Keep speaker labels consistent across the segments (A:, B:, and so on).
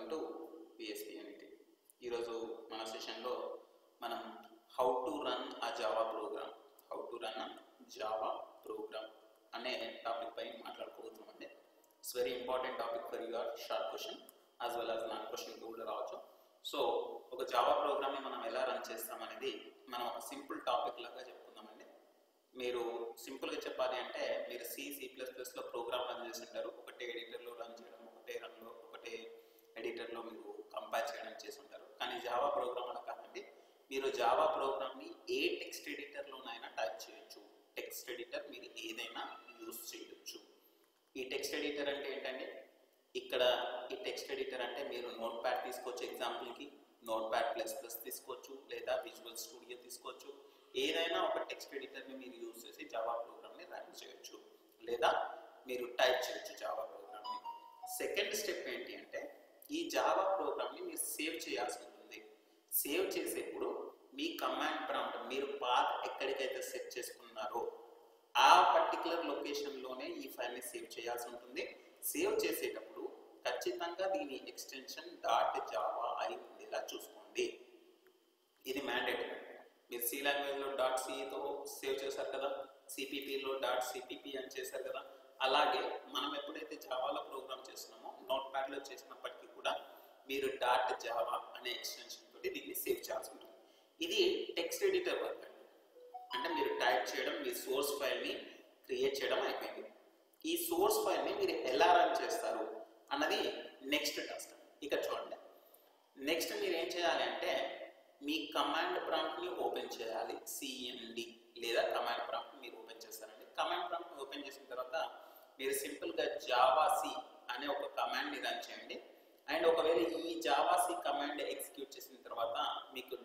A: Welcome to BSP unity. ఈరోజు మన సెషన్లో మనం how to run a Java program అనే టాపిక్ పై మాట్లాడుకోబోతున్నామండి. It's very important topic for your short question as well as long question కూడా రావచ్చు. సో ఒక జావా ప్రోగ్రామ్ని మనం ఎలా రన్ చేస్తామనేది మనం ఒక సింపుల్ టాపిక్ లాగా చెప్పుకుందామండి. మీరు సింపుల్గా చెప్పాలి అంటే మీరు C++లో ప్రోగ్రామ్ రన్ చేసి ఉంటారు. ఒకటే ఎడిటర్లో రన్ చేయడం, ఒకటే ఎడిటర్లో మీరు కంపైల్ చేయడం చేసి ఉంటారు. కానీ జావా ప్రోగ్రామ్ అలా కాదండి. మీరు జావా ప్రోగ్రామ్ని ఏ టెక్స్ట్ ఎడిటర్లోనైనా టైప్ చేయొచ్చు. టెక్స్ట్ ఎడిటర్ మీరు ఏదైనా యూజ్ చేయొచ్చు. ఈ టెక్స్ట్ ఎడిటర్ అంటే ఏంటంటే ఇక్కడ ఈ టెక్స్ట్ ఎడిటర్ అంటే మీరు నోట్ ప్యాడ్ తీసుకోవచ్చు. ఎగ్జాంపుల్కి Notepad++ తీసుకోవచ్చు, లేదా విజువల్ స్టూడియో తీసుకోవచ్చు. ఏదైనా ఒక టెక్స్ట్ ఎడిటర్ని మీరు యూజ్ చేసి జావా ప్రోగ్రామ్ని రన్ చేయొచ్చు, లేదా మీరు టైప్ చేయొచ్చు జావా ప్రోగ్రామ్ని. సెకండ్ స్టెప్ ఏంటి అంటే ఈ జావా ప్రోగ్రామ్ని మీరు సేవ్ చేయాల్సి ఉంటుంది. సేవ్ చేసేప్పుడు మీ కమాండ్ ప్రాంప్ట్ మీరు పాత్ ఎక్కడికైతే సెట్ చేసుకున్నారో ఆ పర్టికులర్ లొకేషన్లోనే ఈ ఫైల్ని సేవ్ చేయాల్సి ఉంటుంది. సేవ్ చేసేటప్పుడు ఖచ్చితంగా దీని ఎక్స్టెన్షన్ .java అయి ఉండేలా చూసుకోండి. ఇది మ్యాండేటరీ. మీరు C లాంగ్వేజ్లో .cతో సేవ్ చేశారు కదా, CPPలో .cpp అని చేశారు కదా, అలాగే మనం ఎప్పుడైతే జావాలో ప్రోగ్రామ్ చేస్తున్నామో నోట్ప్యాడ్లో చేసినప్పటికీ కూడా మీరు .java అనే ఎక్స్టెన్షన్ తోటి దీన్ని సేవ్ చేయాల్సి ఉంటుంది. ఇది టెక్స్ట్ ఎడిటర్ వర్క్ అండి. అంటే మీరు టైప్ చేయడం, మీ సోర్స్ ఫైల్ని క్రియేట్ చేయడం అయిపోయింది. ఈ సోర్స్ ఫైల్ని మీరు ఎలా రన్ చేస్తారు అన్నది నెక్స్ట్ టాస్క్. ఇక చూడండి, నెక్స్ట్ మీరు ఏం చేయాలి అంటే మీ కమాండ్ ప్రాంప్ట్ని ఓపెన్ చేయాలి. CMD లేదా కమాండ్ ప్రాంప్ట్ మీరు ఓపెన్ చేస్తారండి. కమాండ్ ప్రాంప్ట్ ఓపెన్ చేసిన తర్వాత మీరు సింపుల్గా జావాc అనే ఒక కమాండ్ని రన్ చేయండి. అండ్ ఒకవేళ ఈ జావాc కమాండ్ ఎగ్జిక్యూట్ చేసిన తర్వాత మీకు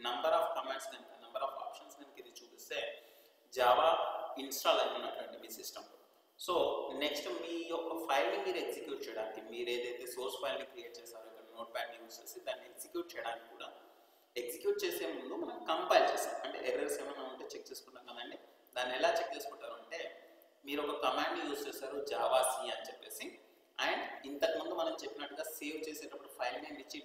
A: నంబర్ ఆఫ్ కమాండ్స్ కనుక, నంబర్ ఆఫ్ ఆప్షన్స్ కనుక ఇది చూపిస్తే జావా ఇన్స్టాల్ అయి ఉన్నట్టు మీ సిస్టంలో. సో నెక్స్ట్ మీ యొక్క ఫైల్ని మీరు ఎగ్జిక్యూట్ చేయడానికి, మీరు ఏదైతే సోర్స్ ఫైల్ని క్రియేట్ చేస్తారో ఇక్కడ నోట్ప్యాడ్ని యూజ్ చేసి దాన్ని ఎగ్జిక్యూట్ చేయడానికి కూడా ఎగ్జిక్యూట్ చేసే ముందు మనం కంపైల్ చేస్తాం. అంటే ఎర్రర్స్ ఏమైనా ఉంటే చెక్ చేసుకుంటాం కదండి. దాన్ని ఎలా చెక్ చేసుకుంటారు అంటే మీరు ఒక కమాండ్ని యూజ్ చేస్తారు జావాc అని చెప్పేసి, అండ్ ఇంతకుముందు మనం చెప్పినట్టుగా సేవ్ చేసేటప్పుడు ఫైల్ నేమ్ ఇచ్చి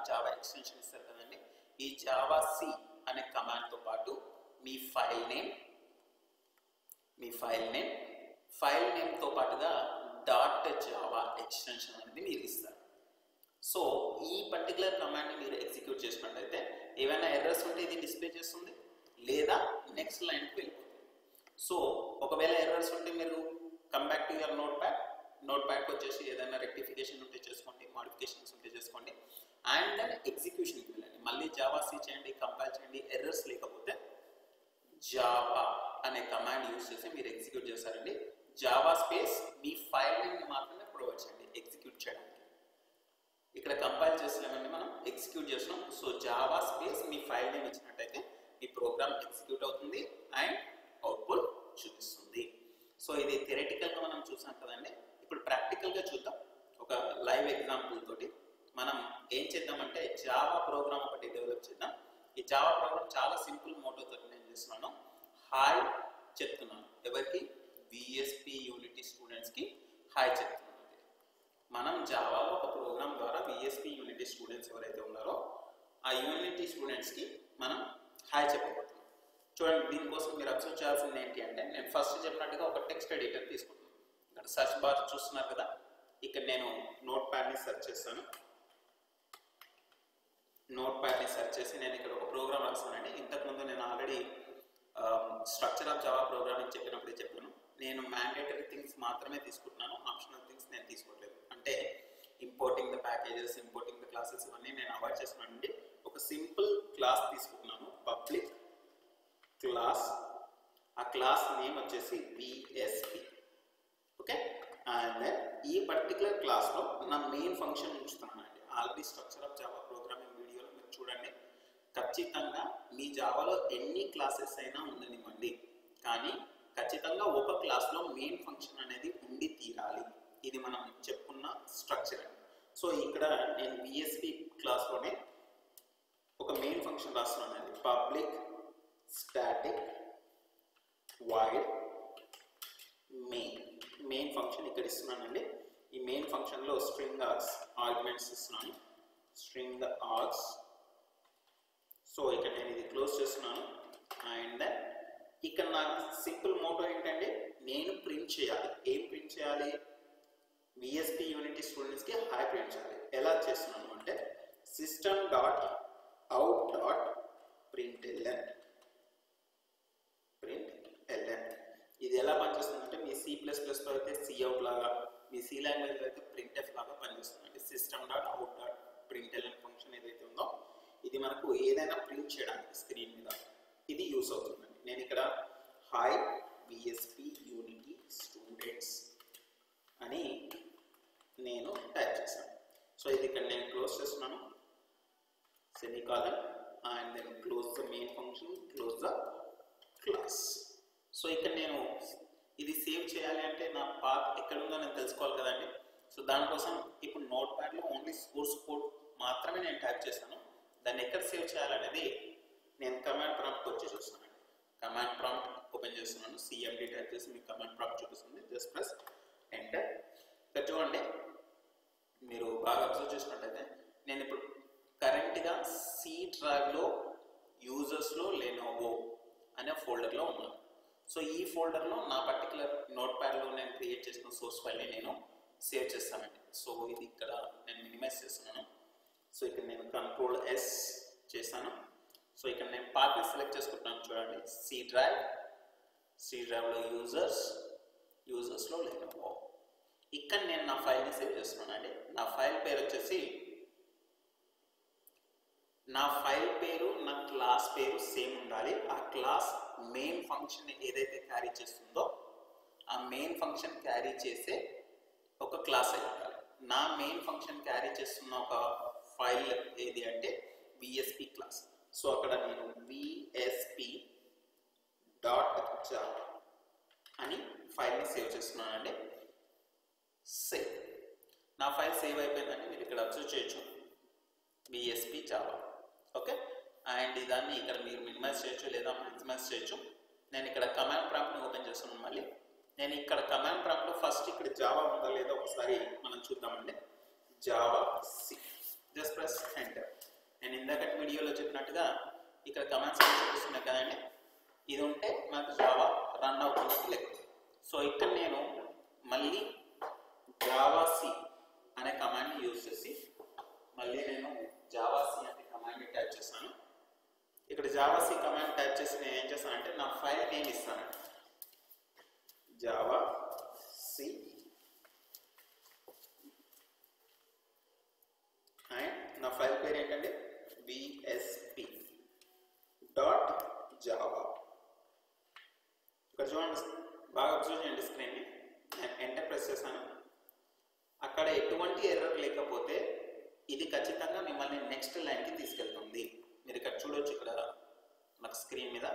A: .java ఎక్స్టెన్షన్ ఇస్తారు కదండి. ఈ జావాc అనే కమాండ్తో పాటు మీ ఫైల్ నేమ్తో పాటుగా .java ఎక్స్టెన్షన్ అనేది మీరు ఇస్తారు. సో ఈ పర్టికులర్ కమాండ్ని మీరు ఎగ్జిక్యూట్ చేసినట్లయితే ఏమైనా ఎర్రర్స్ ఉంటే ఇది డిస్ప్లే చేస్తుంది, లేదా నెక్స్ట్ లైన్కి వెళ్ళిపోతుంది. సో ఒకవేళ ఎర్రర్స్ ఉంటే మీరు కమ్ బ్యాక్ టు యువర్ నోట్ప్యాడ్కి వచ్చేసి ఏదైనా రెక్టిఫికేషన్ ఉంటే చేసుకోండి, మాడిఫికేషన్స్ ఉంటే చేసుకోండి, అండ్ దెన్ ఎగ్జిక్యూషన్కి వెళ్ళండి. మళ్ళీ జావాc చేయండి, కంపైల్ చేయండి. ఎర్రర్స్ లేకపోతే జావా అనే కమాండ్ యూజ్ చేసి మీరు ఎగ్జిక్యూట్ చేస్తారండి. జావా స్పేస్ మీ ఫైల్ నేమ్ని మాత్రమే ప్రొవైడ్ చేయండి ఎగ్జిక్యూట్ చేయడానికి. ఇక్కడ కంపైల్ చేస్తున్నామండి, మనం ఎగ్జిక్యూట్ చేస్తున్నాం. సో జావా స్పేస్ మీ ఫైల్ నేమ్ ఇచ్చినట్టయితే మీ ప్రోగ్రామ్ ఎగ్జిక్యూట్ అవుతుంది అండ్ అవుట్పుట్ చూపిస్తుంది. సో ఇది థియరిటికల్గా మనం చూసాం కదండి. ఇప్పుడు ప్రాక్టికల్గా చూద్దాం. ఒక లైవ్ ఎగ్జాంపుల్ తోటి మనం ఏం చేద్దామంటే జావా ప్రోగ్రామ్ ఒకటి డెవలప్ చేద్దాం. ఈ జావా ప్రోగ్రామ్ చాలా సింపుల్ మోటోతో నేను చేస్తున్నాను. హాయ్ చెప్తున్నాను. ఎవరికి? BSP యూనిటీ స్టూడెంట్స్కి హాయ్ చెప్తున్నాను. మనం జావాలో ఒక ప్రోగ్రామ్ ద్వారా BSP యూనిటీ స్టూడెంట్స్ ఎవరైతే ఉన్నారో ఆ యూనిటీ స్టూడెంట్స్కి మనం హాయ్ చెప్పబోతున్నాం. చూడండి, దీనికోసం మీరు అబ్జర్వ్ చేయాల్సింది ఏంటి అంటే నేను ఫస్ట్ చెప్పినట్టుగా ఒక టెక్స్ట్ ఎడిటర్ తీసుకుంటాను. ఇక్కడ సర్చ్ బార్ చూస్తున్నారు కదా, ఇక్కడ నేను నోట్ప్యాడ్ని సెర్చ్ చేస్తాను. నోట్ప్యాడ్ని సెర్చ్ చేసి నేను ఇక్కడ ఒక ప్రోగ్రామ్ రాస్తానండి. ఇంతకుముందు నేను already structure of Java programming చెప్పినప్పుడే చెప్పాను. నేను మ్యాండేటరీ థింగ్స్ మాత్రమే తీసుకుంటున్నాను, ఆప్షనల్ థింగ్స్ నేను తీసుకోవట్లేదు. అంటే importing the packages, importing the classes ఇవన్నీ నేను అవాయిడ్ చేస్తున్నానండి. ఒక సింపుల్ క్లాస్ తీసుకుంటున్నాను, పబ్లిక్ క్లాస్. ఆ క్లాస్ నేమ్ వచ్చేసి BSP. ఓకే, అండ్ ఈ పర్టికులర్ క్లాస్లో నా మెయిన్ ఫంక్షన్ ఉంచుతున్నానండి. Already structure of Java programming వీడియోలో మీరు చూడండి. ఖచ్చితంగా మీ జావాలో ఎన్ని క్లాసెస్ అయినా ఉండనివ్వండి, కానీ ఖచ్చితంగా ఒక క్లాస్లో మెయిన్ ఫంక్షన్ అనేది ఉండి తీరాలి. ఇది మనం చెప్పుకున్న స్ట్రక్చర్ అండి. సో ఇక్కడ నేను BSP క్లాస్లోనే ఒక మెయిన్ ఫంక్షన్ రాస్తున్నానండి. Public static void main function ఇక్కడ ఇస్తున్నానండి. ఈ మెయిన్ ఫంక్షన్లో స్ట్రింగ్ ఆర్గ్యుమెంట్స్ ఇస్తున్నాను, స్ట్రింగ్ ఆర్గ్స్. సో ఇక్కడ నేను ఇది క్లోజ్ చేస్తున్నాను. అండ్ ఇక్కడ నాకు సింపుల్ మోటో ఏంటంటే నేను ప్రింట్ చేయాలి. ఏం ప్రింట్ చేయాలి? విఎస్పి యూనిటీ స్టూడెంట్స్కి హాయ్ ప్రింట్ చేయాలి. ఎలా చేస్తున్నాను అంటే system.out.println. ఇది ఎలా పనిచేస్తుందంటే మీ C++లో అయితే cout లాగా, మీ C లాంగ్వేజ్లో అయితే printf లాగా పనిచేస్తుంది. system.out.println ఫంక్షన్ ఏదైతే ఉందో ఇది మనకు ఏదైనా ప్రింట్ చేయడానికి స్క్రీన్ మీద ఇది యూస్ అవుతుందండి. నేను ఇక్కడ హాయ్ విఎస్పి యూనిటీ స్టూడెంట్స్ అని నేను టైప్ చేశాను. సో ఇది ఇక్కడ నేను క్లోజ్ చేస్తున్నాను, semicolon, and then close the main function, close the class. So ఇక్కడ నేను ఇది సేవ్ చేయాలి అంటే నా పాత్ ఎక్కడుందో నేను తెలుసుకోవాలి కదండి. సో దానికోసం ఇప్పుడు నోట్ ప్యాడ్లో ఓన్లీ సోర్స్ కోడ్ మాత్రమే నేను టైప్ చేశాను. దాన్ని ఎక్కడ సేవ్ చేయాలనేది నేను కమాండ్ ప్రాంప్ట్కి వచ్చి చూస్తున్నాను. కమాండ్ ప్రాంప్ట్ ఓపెన్ చేస్తున్నాను, సిఎండి టైప్ చేసి మీకు కమాండ్ ప్రాంప్ట్ చూపిస్తుంది. Just press enter. ఇక్కడ చూడండి, మీరు బాగా అబ్జర్వ్ చేసినట్టయితే నేను ఇప్పుడు కరెంట్గా సి డ్రైవ్లో యూజర్స్లో లెనోవో అనే ఫోల్డర్లో ఉన్నాను. సో ఈ ఫోల్డర్లో నా పర్టికులర్ నోట్ ప్యాడ్లో నేను క్రియేట్ చేసిన సోర్స్ ఫైల్ని నేను సేవ్ చేస్తానండి. సో ఇది ఇక్కడ నేను మినిమైజ్ చేస్తున్నాను. సో ఇక్కడ నేను Ctrl+S చేశాను. సో ఇక్కడ నేను పాత్ని సెలెక్ట్ చేసుకుంటున్నాను. చూడండి, సి డ్రైవ్లో యూజర్స్లో లెనోవో. ఇక్కడ నేను నా ఫైల్ని సేవ్ చేస్తున్నాను అండి. నా ఫైల్ పేరు వచ్చేసి, నా ఫైల్ పేరు నా క్లాస్ పేరు సేమ్ ఉండాలి. ఆ క్లాస్ మెయిన్ ఫంక్షన్ ఏదైతే క్యారీ చేస్తుందో ఆ మెయిన్ ఫంక్షన్ క్యారీ చేసే ఒక క్లాస్ అయి ఉండాలి. నా మెయిన్ ఫంక్షన్ క్యారీ చేస్తున్న ఒక ఫైల్ ఏది అంటే విఎస్పి క్లాస్. సో అక్కడ నేను VSP.java అని ఫైల్ని సేవ్ చేస్తున్నానండి. సేవ్. నా ఫైల్ సేవ్ అయిపోయిందండి. మీరు ఇక్కడ అబ్జర్వ్ చేయొచ్చు, విఎస్పి జావా. ఓకే. అండ్ దాన్ని ఇక్కడ మీరు మినిమైజ్ చేయొచ్చు లేదా మ్యాక్సిమైజ్ చేయొచ్చు. నేను ఇక్కడ కమాండ్ ప్రాంప్ట్ని ఓపెన్ చేస్తున్నాను. మళ్ళీ నేను ఇక్కడ కమాండ్ ప్రాంప్ట్లో ఫస్ట్ ఇక్కడ జావా ఉందా లేదా ఒకసారి మనం చూద్దామండి. Java C. Just press enter. నేను ఇందాకటి వీడియోలో చెప్పినట్టుగా ఇక్కడ కమాండ్స్ చూపిస్తున్నాయి కదండి, ఇది ఉంటే మనకు జావా రన్ అవుతుంది లెక్క. సో ఇక్కడ నేను మళ్ళీ జావా సి అనే కమాండ్ని యూజ్ చేసి మళ్ళీ నేను జావా సి అనే కమాండ్ని టైప్ చేస్తాను. ఇక్కడ జావా సి కమాండ్ టైప్ చేసి నేను ఏం చేస్తానంటే నా ఫైల్ నేమ్ ఇస్తానండి, జావా సి. అండ్ నా ఫైల్ పేరు ఏంటంటే VSP.java. ఇక్కడ చూడండి, బాగా అబ్జర్వ్ చేయండి స్క్రీన్ని. నేను ఎంటర్ ప్రెస్ చేశాను. అక్కడ ఎటువంటి ఎర్రర్ లేకపోతే ఇది ఖచ్చితంగా మిమ్మల్ని నెక్స్ట్ లైన్కి తీసుకెళ్తుంది. మీరు ఇక్కడ చూడొచ్చు, ఇక్కడ నాకు స్క్రీన్ మీద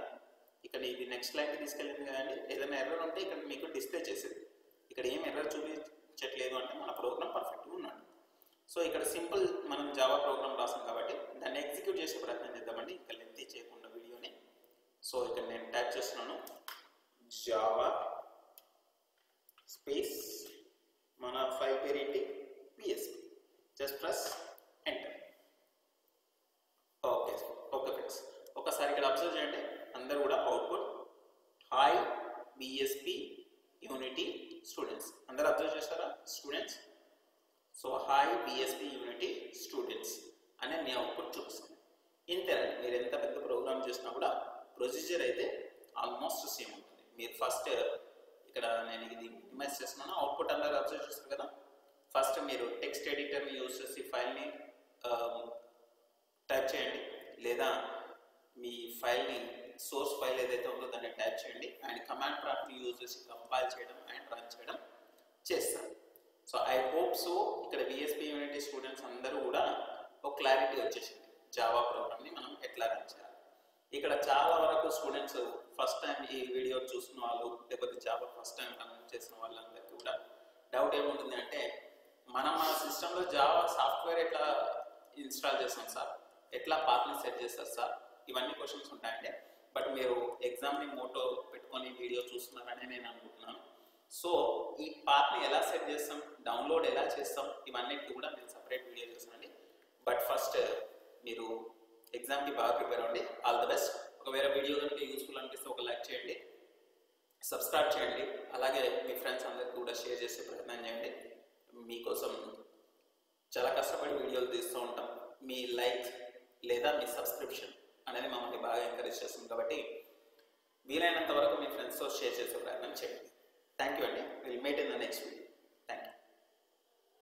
A: ఇక్కడ ఇది నెక్స్ట్ లైన్కి తీసుకెళ్ళింది కదండి. ఏదైనా ఎర్రర్ ఉంటే ఇక్కడ మీకు డిస్ప్లే చేసేది. ఇక్కడ ఏం ఎర్రర్ చూపించట్లేదు అంటే మన ప్రోగ్రామ్ పర్ఫెక్ట్గా ఉన్నాడు. సో ఇక్కడ సింపుల్ మనం జావా ప్రోగ్రామ్ రాసాం కాబట్టి దాన్ని ఎగ్జిక్యూట్ చేసే ప్రయత్నం చేద్దామండి, ఇక్కడ లెంతీ చేయకుండా వీడియోని. సో ఇక్కడ నేను టైప్ చేస్తున్నాను జావా స్పేస్, మన ఫైల్ పేరు ఏంటి PSP. Just press enter. Okay friends, ఒకసారి ఇక్కడ అబ్జర్వ్ చేయండి, అందరూ కూడా output hi VSP unity students. అందరూ అబ్జర్వ్ చేస్తారా students? So hi VSP unity students అనే మీ అవుట్పుట్ చూపిస్తుంది. ఇంతేనండి, మీరు ఎంత పెద్ద ప్రోగ్రామ్ చేసినా కూడా ప్రొసీజర్ అయితే ఆల్మోస్ట్ సేమ్ ఉంటుంది. మీరు ఫస్ట్ ఇక్కడ నేను ఇది మినిమైజ్ చేస్తున్నాను, అవుట్పుట్ అందరూ అబ్జర్వ్ చేస్తారు కదా. ఫస్ట్ మీరు టెక్స్ట్ ఎడిటర్ని యూజ్ చేసి ఫైల్ని టైప్ చేయండి, లేదా మీ ఫైల్ని సోర్స్ ఫైల్ ఏదైతే ఉందో దాన్ని టైప్ చేయండి. అండ్ కమాండ్ ప్రాంప్ట్ని యూజ్ చేసి కంపైల్ చేయడం అండ్ రన్ చేయడం చేస్తాను. సో ఐ హోప్ సో ఇక్కడ విఎస్పి యూనిటీ స్టూడెంట్స్ అందరూ కూడా ఒక క్లారిటీ వచ్చేసింది జావా ప్రోగ్రామ్ని మనం ఎట్లా రన్ చేయాలి. ఇక్కడ చాలా వరకు స్టూడెంట్స్ ఫస్ట్ టైం ఈ వీడియో చూసిన వాళ్ళు, లేకపోతే జావా ఫస్ట్ టైం రన్ చేసిన వాళ్ళందరికీ కూడా డౌట్ ఏముంటుంది అంటే, మనం మన సిస్టంలో జావా సాఫ్ట్వేర్ ఎట్లా ఇన్స్టాల్ చేస్తాం సార్, ఎట్లా పాత్ని సెట్ చేస్తారు సార్, ఇవన్నీ క్వశ్చన్స్ ఉంటాయండి. బట్ మీరు ఎగ్జామ్ని మోటో పెట్టుకొని వీడియో చూస్తున్నారని నేను అనుకుంటున్నాను. సో ఈ పాత్ని ఎలా సెట్ చేస్తాం, డౌన్లోడ్ ఎలా చేస్తాం, ఇవన్నిటికి కూడా నేను సపరేట్ వీడియో చేస్తానండి. బట్ ఫస్ట్ మీరు ఎగ్జామ్కి బాగా ప్రిపేర్ అవ్వండి. All the best. ఒకవేళ వీడియో కనుక యూస్ఫుల్ అనిపిస్తే ఒక లైక్ చేయండి, సబ్స్క్రైబ్ చేయండి, అలాగే మీ ఫ్రెండ్స్ అందరికీ కూడా షేర్ చేసే ప్రయత్నం చేయండి. మీకోసం చాలా కష్టపడి వీడియోలు తీస్తూ ఉంటాం. మీ లైక్ లేదా మీ సబ్స్క్రిప్షన్ అనేది మమ్మల్ని బాగా ఎంకరేజ్ చేస్తుంది. కాబట్టి వీలైనంత వరకు మీ ఫ్రెండ్స్తో షేర్ చేసే ప్రయత్నం చేయండి. థ్యాంక్ యూ అండి. Will meet in the next video.